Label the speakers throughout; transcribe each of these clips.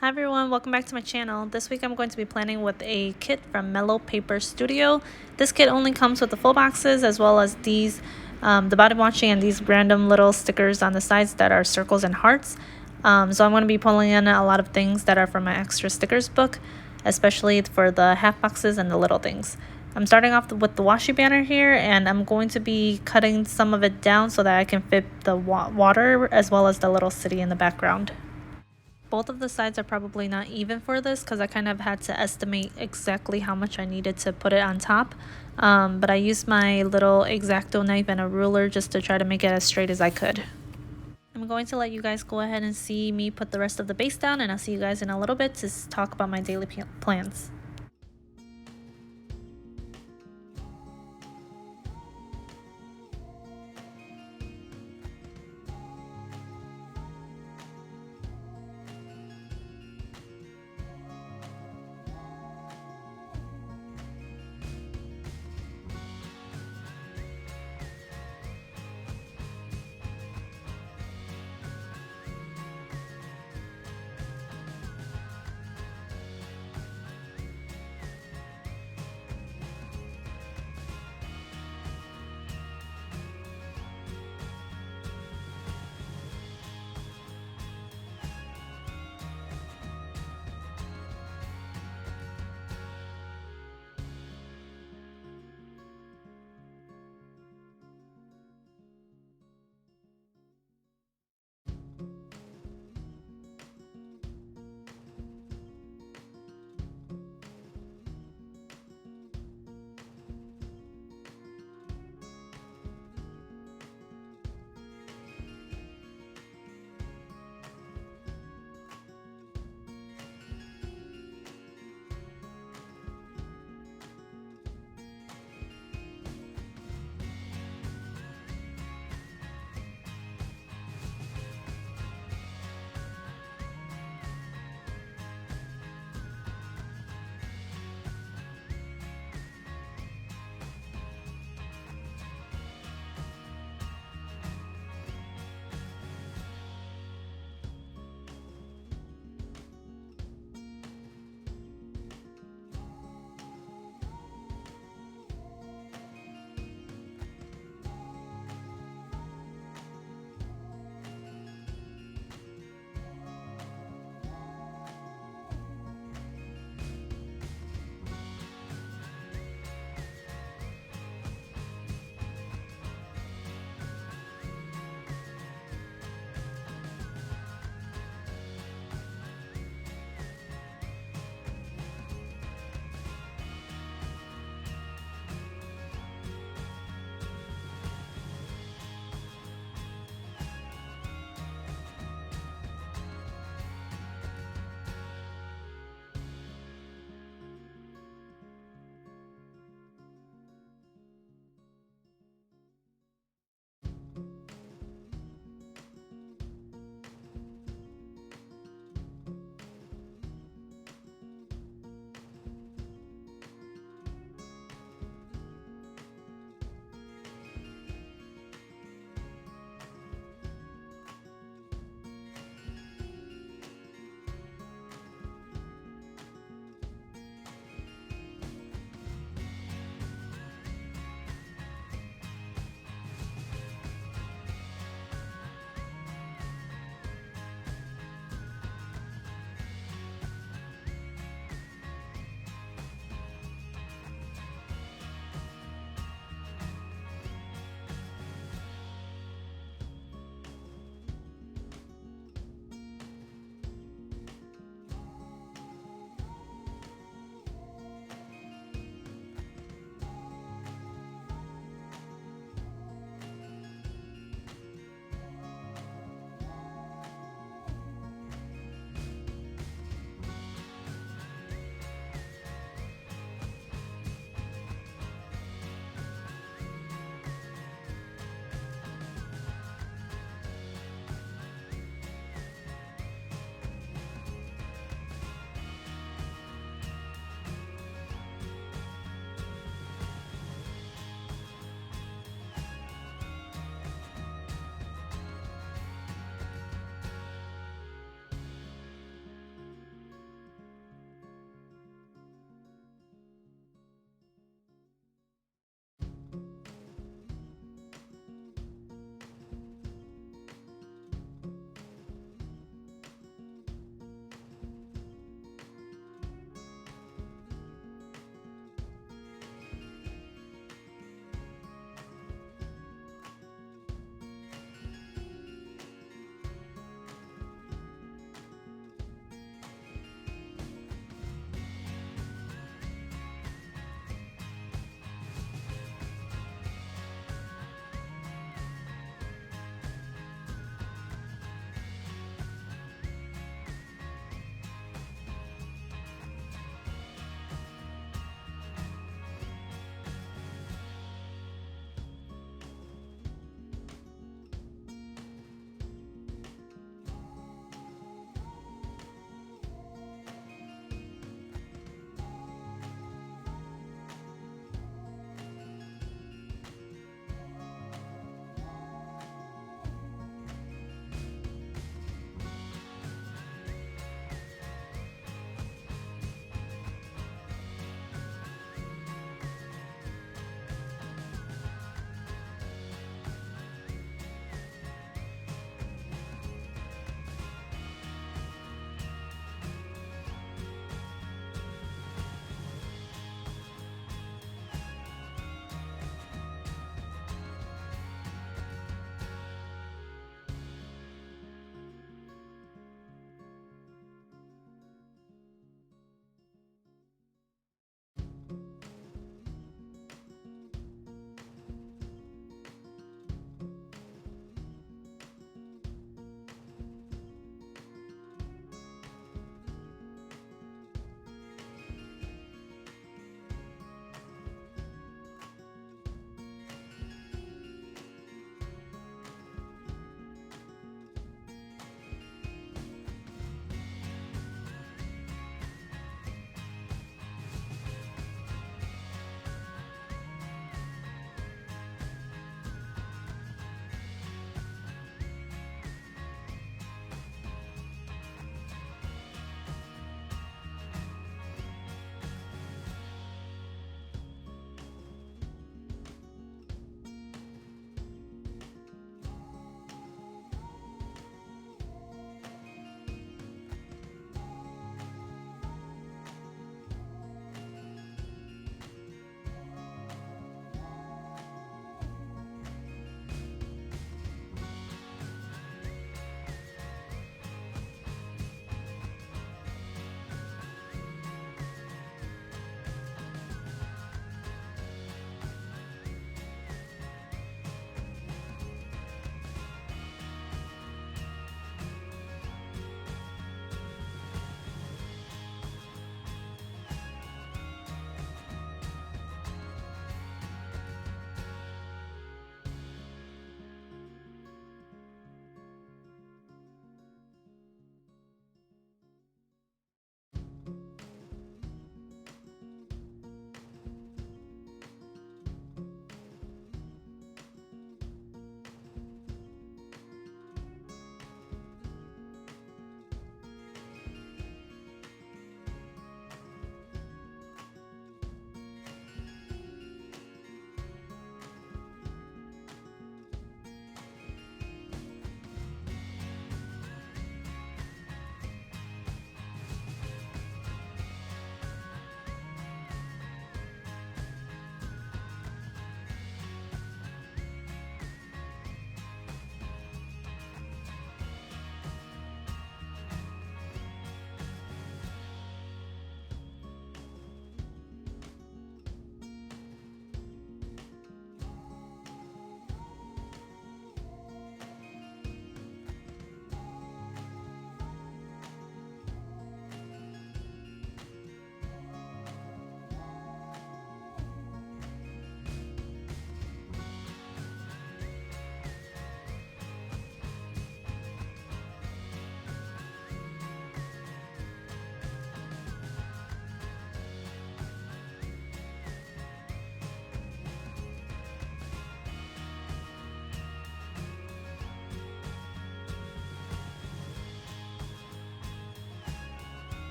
Speaker 1: Hi everyone, welcome back to my channel. This week I'm going to be planning with a kit from MeloPaperStudio. This kit only comes with the full boxes as well as these, the body washi and these random little stickers on the sides that are circles and hearts. So I'm going to be pulling in a lot of things that are from my extra stickers book, especially for the half boxes and the little things. I'm starting off with the washi banner here, and I'm going to be cutting some of it down so that I can fit the water as well as the little city in the background. Both of the sides are probably not even for this because I kind of had to estimate exactly how much I needed to put it on top. But I used my little X-Acto knife and a ruler just to try to make it as straight as I could. I'm going to let you guys go ahead and see me put the rest of the base down, and I'll see you guys in a little bit to talk about my daily plans.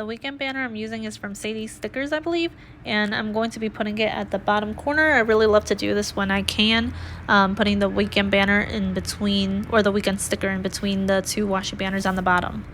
Speaker 1: The weekend banner I'm using is from Sadie's Stickers, I believe, and I'm going to be putting it at the bottom corner. I really love to do this when I can, putting the weekend banner in between, or the weekend sticker in between the two washi banners on the bottom.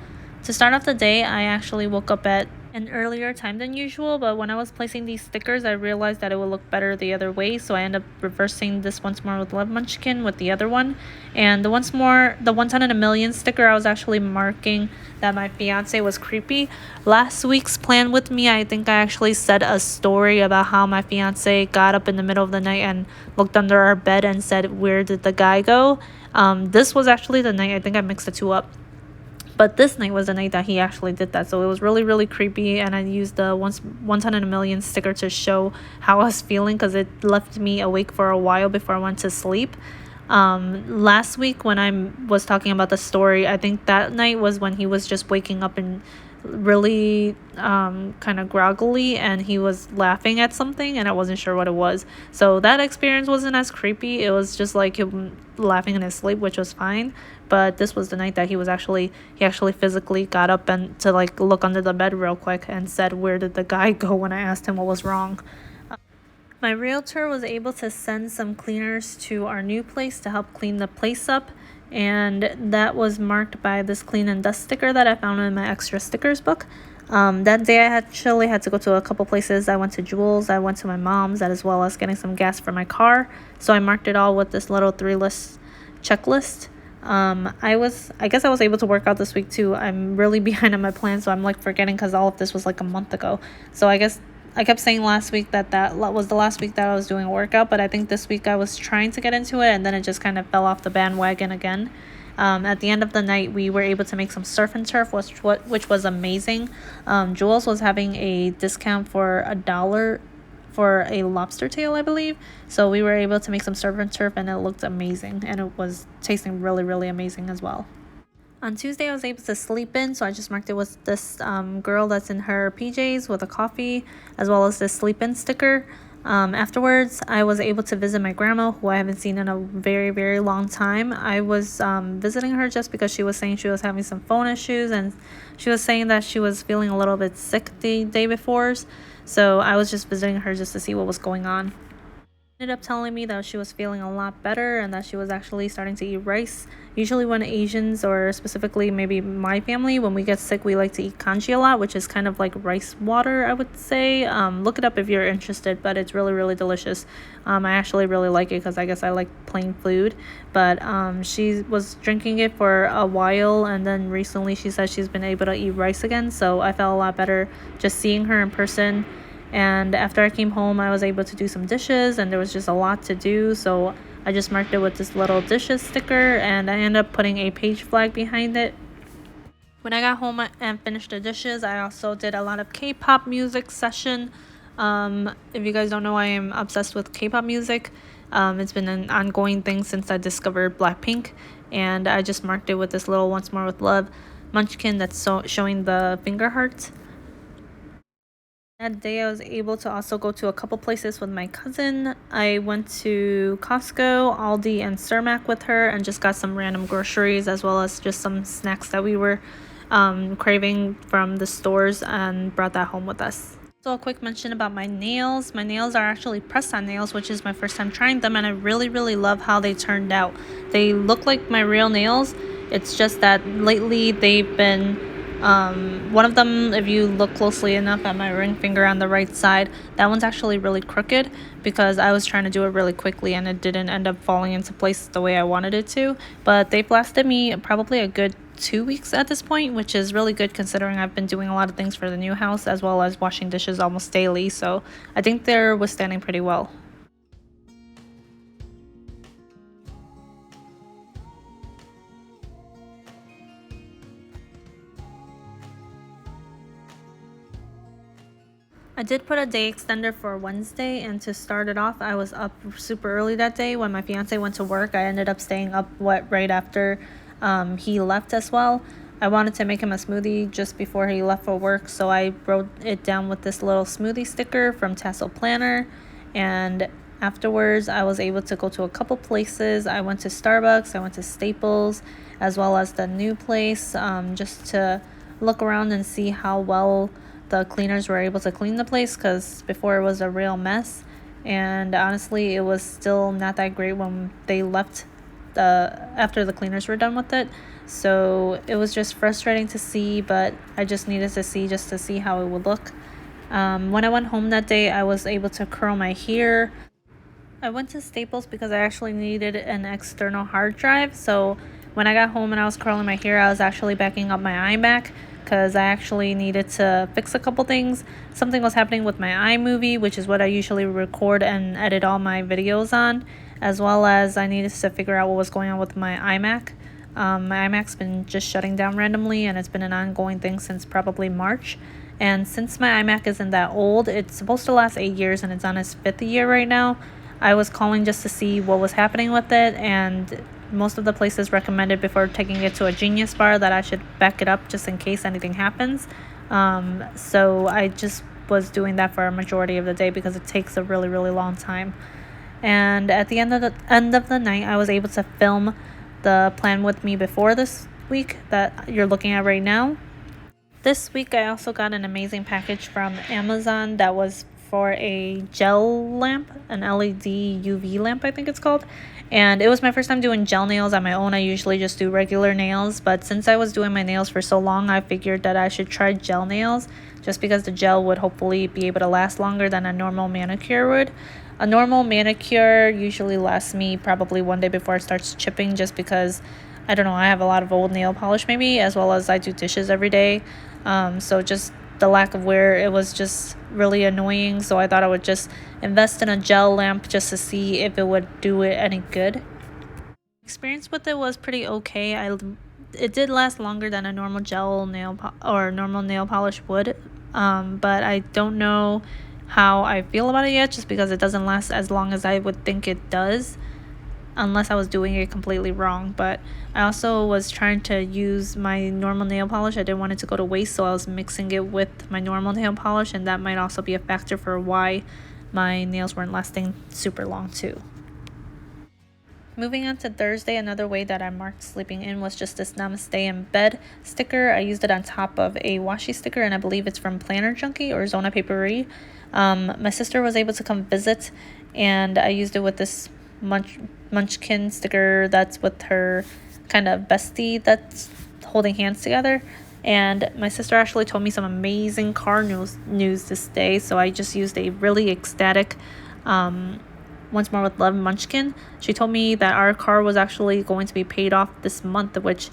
Speaker 1: To start off the day, I actually woke up at an earlier time than usual, but when I was placing these stickers, I realized that it would look better the other way, so I ended up reversing this Once More with Love Munchkin with the other one. And the one time in a million sticker, I was actually marking that my fiance was creepy. Last week's plan with me, I think I actually said a story about how my fiance got up in the middle of the night and looked under our bed and said, "Where did the guy go?" This was actually the night, I think I mixed the two up. But this night was the night that he actually did that. So it was really, really creepy. And I used the one time in a million sticker to show how I was feeling, because it left me awake for a while before I went to sleep. Last week when I was talking about the story, I think that night was when he was just waking up and really kind of groggily, and he was laughing at something and I wasn't sure what it was. So that experience wasn't as creepy. It was just like him laughing in his sleep, which was fine. But this was the night that he actually physically got up and to like look under the bed real quick and said, "Where did the guy go?" when I asked him what was wrong. My realtor was able to send some cleaners to our new place to help clean the place up, and that was marked by this clean and dust sticker that I found in my extra stickers book. That day I actually had to go to a couple places. I went to Jewel's, I went to my mom's, as well as getting some gas for my car. So I marked it all with this little 3-list checklist. I guess I was able to work out this week too. I'm really behind on my plan, so I'm like forgetting, because all of this was like a month ago. So I guess I kept saying last week that was the last week that I was doing a workout, but I think this week I was trying to get into it, and then it just kind of fell off the bandwagon again. At the end of the night, we were able to make some surf and turf, which was amazing. Jules was having a discount for $1 for a lobster tail, I believe. So we were able to make some surf and turf, and it looked amazing, and it was tasting really, really amazing as well. On Tuesday, I was able to sleep in, so I just marked it with this girl that's in her PJs with a coffee, as well as this sleep in sticker. Afterwards, I was able to visit my grandma, who I haven't seen in a very, very long time. I was visiting her just because she was saying she was having some phone issues, and she was saying that she was feeling a little bit sick the day before. So I was just visiting her just to see what was going on. Ended up telling me that she was feeling a lot better and that she was actually starting to eat rice. Usually when Asians, or specifically maybe my family, when we get sick, we like to eat kanji a lot, which is kind of like rice water, I would say. Look it up if you're interested, but it's really, really delicious. I actually really like it because I guess I like plain food. But she was drinking it for a while, and then recently she said she's been able to eat rice again. So I felt a lot better just seeing her in person. And after I came home, I was able to do some dishes, and there was just a lot to do, so I just marked it with this little dishes sticker, and I ended up putting a page flag behind it. When I got home and finished the dishes, I also did a lot of K-pop music session. If you guys don't know, I am obsessed with K-pop music. It's been an ongoing thing since I discovered Blackpink, and I just marked it with this little Once More with Love munchkin that's showing the finger heart. That day I was able to also go to a couple places with my cousin. I went to Costco, Aldi, and Cermak with her and just got some random groceries, as well as just some snacks that we were craving from the stores, and brought that home with us. So a quick mention about my nails. My nails are actually press-on nails, which is my first time trying them, and I really, really love how they turned out. They look like my real nails. It's just that lately they've been one of them, if you look closely enough at my ring finger on the right side, that one's actually really crooked because I was trying to do it really quickly and it didn't end up falling into place the way I wanted it to. But they've lasted me probably a good 2 weeks at this point, which is really good considering I've been doing a lot of things for the new house, as well as washing dishes almost daily. So I think they're withstanding pretty well. I did put a day extender for Wednesday, and to start it off, I was up super early that day. When my fiance went to work, I ended up staying up right after he left as well. I wanted to make him a smoothie just before he left for work, so I wrote it down with this little smoothie sticker from Tassel Planner. And afterwards, I was able to go to a couple places. I went to Starbucks, I went to Staples, as well as the new place, just to look around and see how well the cleaners were able to clean the place, because before it was a real mess. And honestly, it was still not that great when they left after the cleaners were done with it. So it was just frustrating to see, but I just needed to see just to see how it would look. When I went home that day, I was able to curl my hair. I went to Staples because I actually needed an external hard drive. So when I got home and I was curling my hair, I was actually backing up my iMac because I actually needed to fix a couple things. Something was happening with my iMovie, which is what I usually record and edit all my videos on, as well as I needed to figure out what was going on with my iMac. My iMac's been just shutting down randomly, and it's been an ongoing thing since probably March. And since my iMac isn't that old, it's supposed to last 8 years and it's on its 5th year right now. I was calling just to see what was happening with it, and most of the places recommended before taking it to a Genius Bar that I should back it up just in case anything happens. So I just was doing that for a majority of the day because it takes a really, really long time. And at the end of the night, I was able to film the plan with me before this week that you're looking at right now. This week, I also got an amazing package from Amazon that was for a gel lamp, an LED UV lamp, I think it's called. And it was my first time doing gel nails on my own. I usually just do regular nails, but since I was doing my nails for so long, I figured that I should try gel nails just because the gel would hopefully be able to last longer than a normal manicure would. A normal manicure usually lasts me probably one day before it starts chipping, just because I don't know, I have a lot of old nail polish maybe, as well as I do dishes every day. So just the lack of wear, it was just really annoying. So I thought I would just invest in a gel lamp just to see if it would do it any good. Experience with it was pretty okay. It did last longer than a normal gel or normal nail polish would. But I don't know how I feel about it yet, just because it doesn't last as long as I would think it does, unless I was doing it completely wrong. But I also was trying to use my normal nail polish. I didn't want it to go to waste, so I was mixing it with my normal nail polish, and that might also be a factor for why my nails weren't lasting super long too. Moving on to Thursday, another way that I marked sleeping in was just this Namaste in Bed sticker. I used it on top of a washi sticker, and I believe it's from Planner Junkie or Zona Paperie. My sister was able to come visit, and I used it with this munchkin sticker that's with her kind of bestie that's holding hands together. And my sister actually told me some amazing car news this day, so I just used a really ecstatic once more with love munchkin. She told me that our car was actually going to be paid off this month, which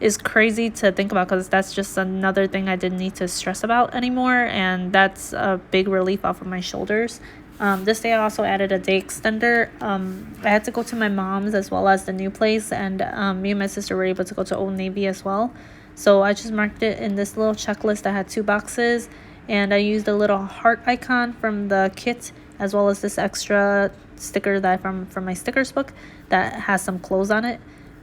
Speaker 1: is crazy to think about because that's just another thing I didn't need to stress about anymore, and that's a big relief off of my shoulders. This day I also added a day extender. I had to go to my mom's as well as the new place, and me and my sister were able to go to Old Navy as well. So I just marked it in this little checklist that had 2 boxes, and I used a little heart icon from the kit, as well as this extra sticker that from my stickers book that has some clothes on it.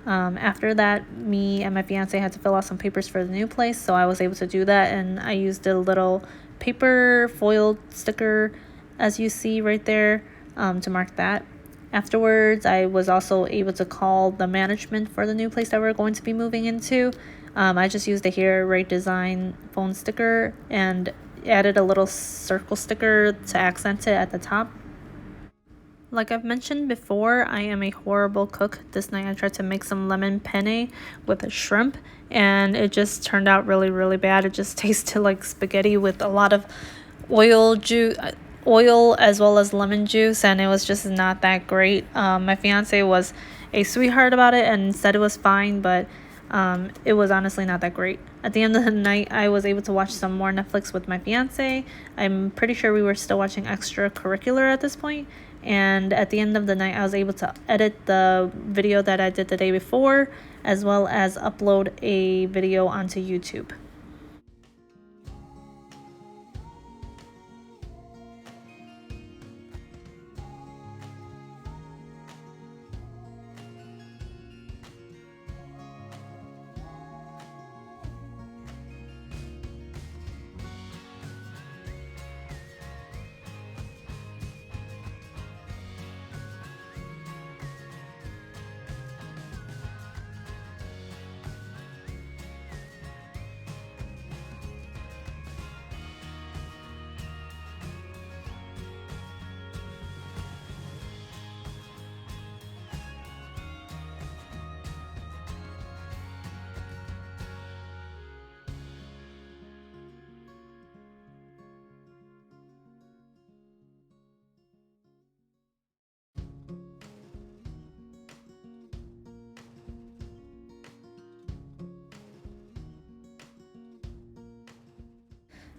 Speaker 1: After that, me and my fiance had to fill out some papers for the new place, so I was able to do that, and I used a little paper foil sticker, as you see right there, to mark that. Afterwards, I was also able to call the management for the new place that we're going to be moving into. I just used a Here Right Design phone sticker and added a little circle sticker to accent it at the top. Like I've mentioned before, I am a horrible cook. This night I tried to make some lemon penne with a shrimp, and it just turned out really, really bad. It just tasted like spaghetti with a lot of oil as well as lemon juice, and it was just not that great. My fiance was a sweetheart about it and said it was fine, but it was honestly not that great. At the end of the night, I was able to watch some more Netflix with my fiance. I'm pretty sure we were still watching extracurricular at this point. And at the end of the night, I was able to edit the video that I did the day before, as well as upload a video onto YouTube.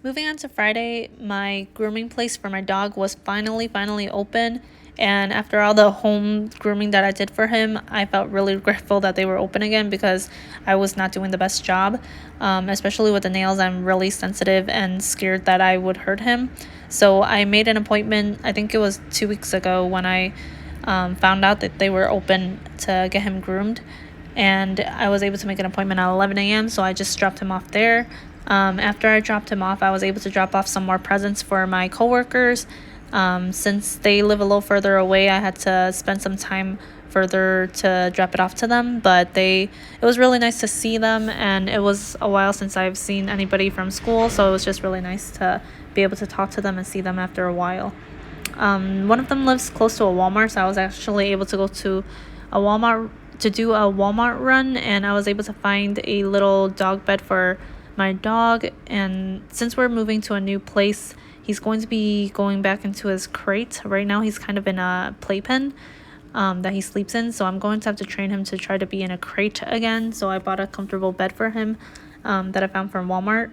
Speaker 1: Moving on to Friday, my grooming place for my dog was finally open. And after all the home grooming that I did for him, I felt really grateful that they were open again because I was not doing the best job. Especially with the nails, I'm really sensitive and scared that I would hurt him. So I made an appointment, I think it was 2 weeks ago, when I found out that they were open to get him groomed. And I was able to make an appointment at 11 a.m. So I just dropped him off there. After I dropped him off, I was able to drop off some more presents for my coworkers. Since they live a little further away, I had to spend some time further to drop it off to them. But it was really nice to see them, and it was a while since I've seen anybody from school, so it was just really nice to be able to talk to them and see them after a while. One of them lives close to a Walmart, so I was actually able to go to a Walmart to do a Walmart run, and I was able to find a little dog bed for my dog. And since we're moving to a new place, he's going to be going back into his crate. Right now, he's kind of in a playpen that he sleeps in, so I'm going to have to train him to try to be in a crate again. So I bought a comfortable bed for him that I found from Walmart.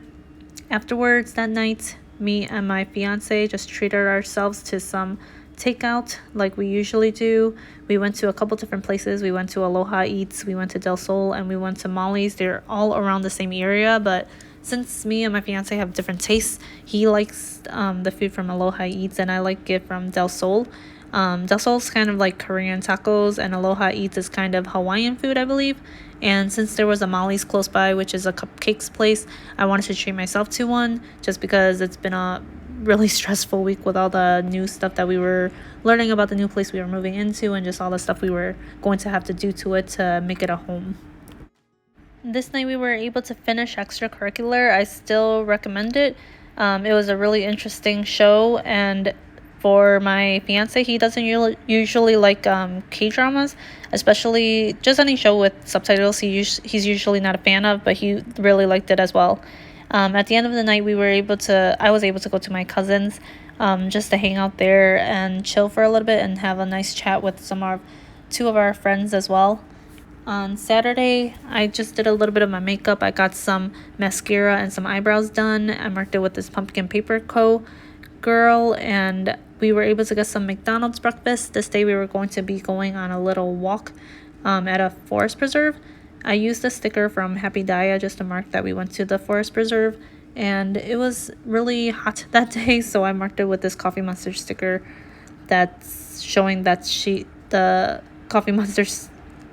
Speaker 1: Afterwards, that night, me and my fiance just treated ourselves to some takeout like we usually do. We went to a couple different places. We went to Aloha Eats, we went to Del Sol, and we went to Molly's. They're all around the same area, but since me and my fiance have different tastes, he likes the food from Aloha Eats, and I like it from Del Sol. Del Sol's kind of like Korean tacos, and Aloha Eats is kind of Hawaiian food, I believe. And since there was a Molly's close by, which is a cupcakes place, I wanted to treat myself to one just because it's been a really stressful week with all the new stuff that we were learning about the new place we were moving into, and just all the stuff we were going to have to do to it to make it a home. This night we were able to finish extracurricular. I still recommend it. It was a really interesting show, and for my fiance, he doesn't usually like K-dramas, especially just any show with subtitles. He's usually not a fan of, but he really liked it as well. At the end of the night, I was able to go to my cousin's just to hang out there and chill for a little bit and have a nice chat with two of our friends as well. On Saturday, I just did a little bit of my makeup. I got some mascara and some eyebrows done. I marked it with this Pumpkin Paper Co. girl, and we were able to get some McDonald's breakfast. This day we were going to be going on a little walk at a forest preserve. I used a sticker from Happy Daya just to mark that we went to the forest preserve, and it was really hot that day, so I marked it with this Coffee Monster sticker that's showing that the Coffee Monster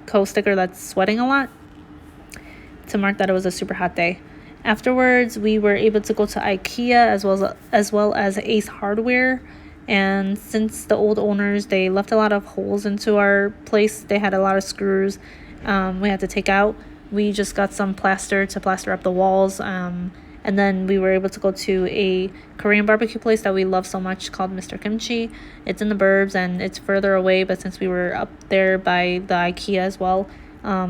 Speaker 1: Co sticker that's sweating a lot, to mark that it was a super hot day. Afterwards, we were able to go to IKEA as well as Ace Hardware. And since the old owners, they left a lot of holes into our place, they had a lot of screws we had to take out. We just got some plaster to plaster up the walls. And then we were able to go to a Korean barbecue place that we love so much called Mr. Kimchi. It's in the burbs and it's further away, but since we were up there by the IKEA as well,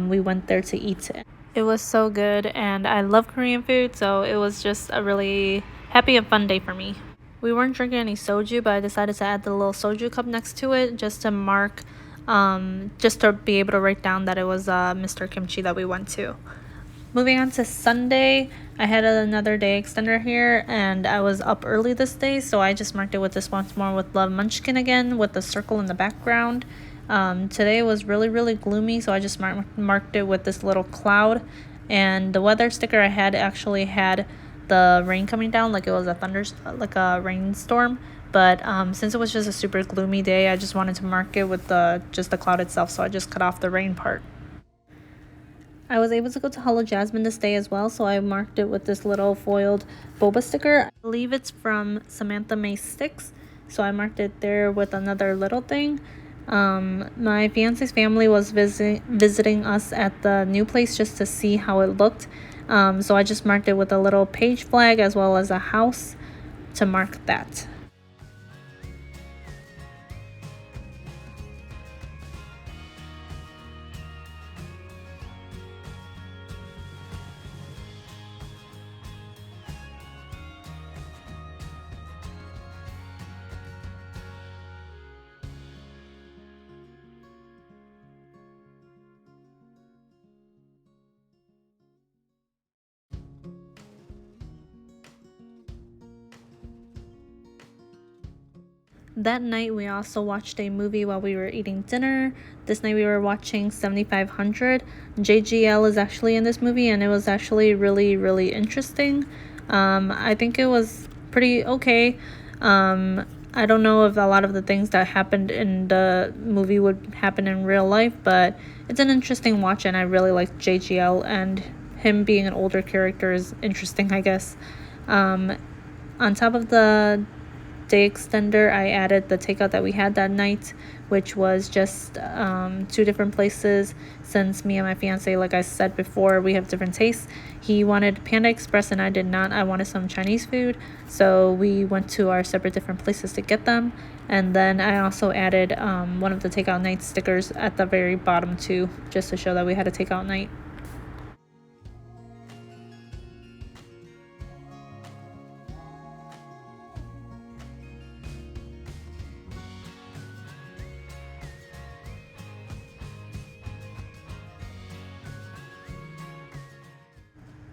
Speaker 1: we went there to eat. It was so good, and I love Korean food, so it was just a really happy and fun day for me. We weren't drinking any soju, but I decided to add the little soju cup next to it just to mark, just to be able to write down that it was Mr. Kimchi that we went to. Moving on to Sunday, I had another day extender here, and I was up early this day, so I just marked it with this Once More with Love Munchkin again with the circle in the background. Today was really gloomy, so I just marked it with this little cloud, and the weather sticker I had actually had the rain coming down like it was like a rainstorm. But since it was just a super gloomy day, I just wanted to mark it with just the cloud itself, so I just cut off the rain part. I was able to go to Hello Jasmine this day as well, so I marked it with this little foiled boba sticker. I believe it's from Samantha May Sticks, so I marked it there with another little thing. My fiance's family was visiting us at the new place just to see how it looked. So I just marked it with a little page flag as well as a house to mark that. That night, we also watched a movie while we were eating dinner. This night, we were watching 7500. JGL is actually in this movie, and it was actually really, really interesting. I think it was pretty okay. I don't know if a lot of the things that happened in the movie would happen in real life, but it's an interesting watch, and I really liked JGL, and him being an older character is interesting, I guess. Um, on top of the day extender, I added the takeout that we had that night, which was just two different places. Since me and my fiance, like I said before, we have different tastes. He wanted Panda Express and I did not. I wanted some Chinese food, so we went to our separate different places to get them. And then I also added one of the takeout night stickers at the very bottom too, just to show that we had a takeout night.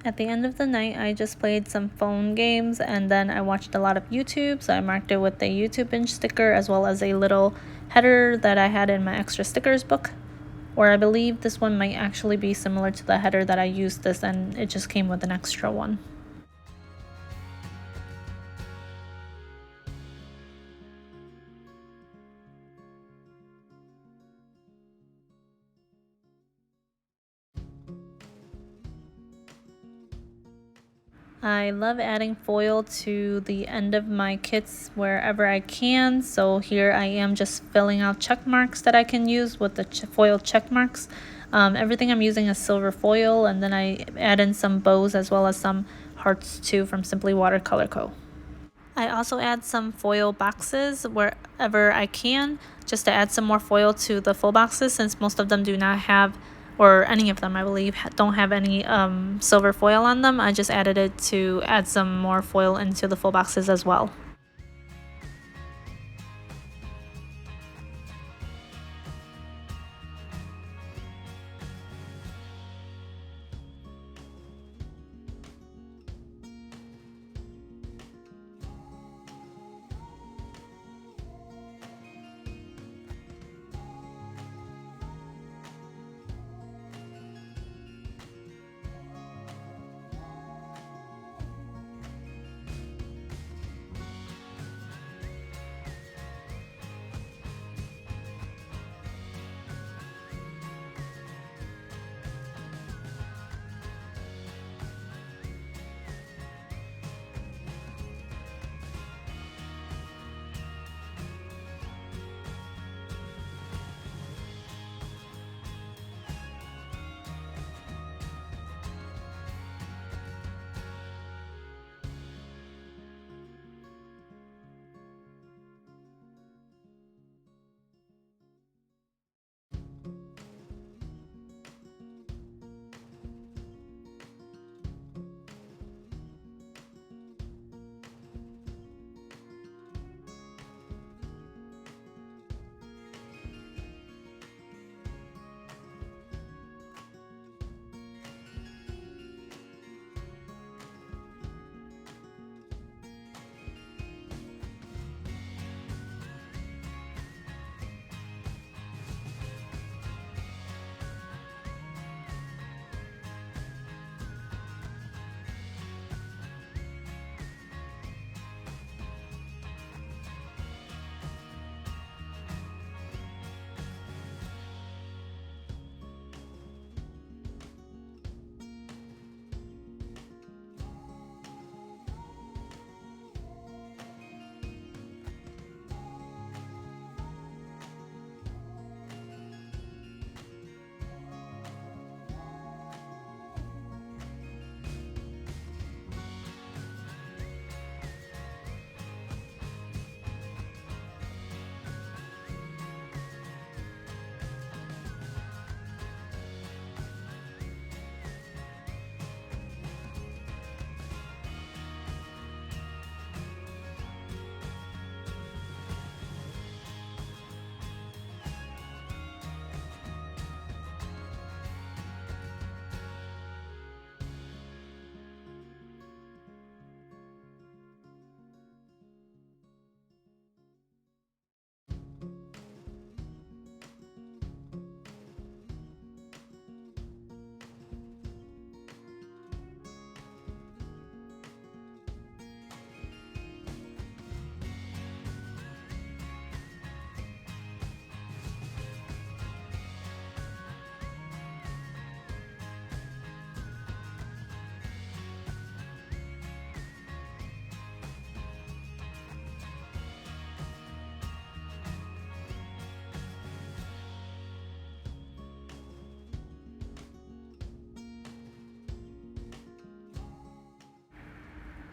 Speaker 1: At the end of the night, I just played some phone games and then I watched a lot of YouTube. So I marked it with a YouTube binge sticker as well as a little header that I had in my extra stickers book. Or I believe this one might actually be similar to the header that I used this, and it just came with an extra one. I love adding foil to the end of my kits wherever I can. So here I am just filling out check marks that I can use with the foil check marks. Everything I'm using is silver foil, and then I add in some bows as well as some hearts too from Simply Watercolor Co. I also add some foil boxes wherever I can, just to add some more foil to the full boxes, since most of them do not have, or any of them I believe don't have any silver foil on them. I just added it to add some more foil into the full boxes as well.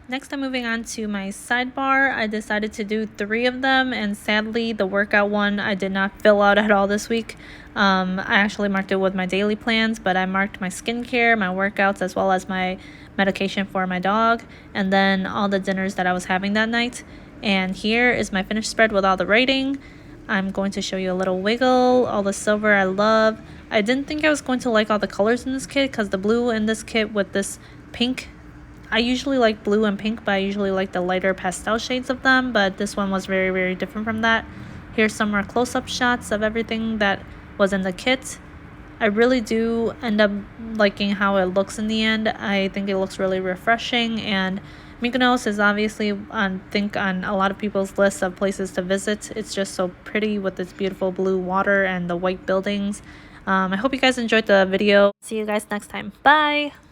Speaker 1: Next, I'm moving on to my sidebar. I decided to do 3 of them, and sadly, the workout one I did not fill out at all this week. I actually marked it with my daily plans, but I marked my skincare, my workouts, as well as my medication for my dog, and then all the dinners that I was having that night. And here is my finished spread with all the writing. I'm going to show you a little wiggle, all the silver I love. I didn't think I was going to like all the colors in this kit because the blue in this kit with this pink, I usually like blue and pink, but I usually like the lighter pastel shades of them, but this one was very, very different from that. Here's some more close-up shots of everything that was in the kit. I really do end up liking how it looks in the end. I think it looks really refreshing, and Mykonos is obviously on a lot of people's list of places to visit. It's just so pretty with its beautiful blue water and the white buildings. I hope you guys enjoyed the video. See you guys next time. Bye!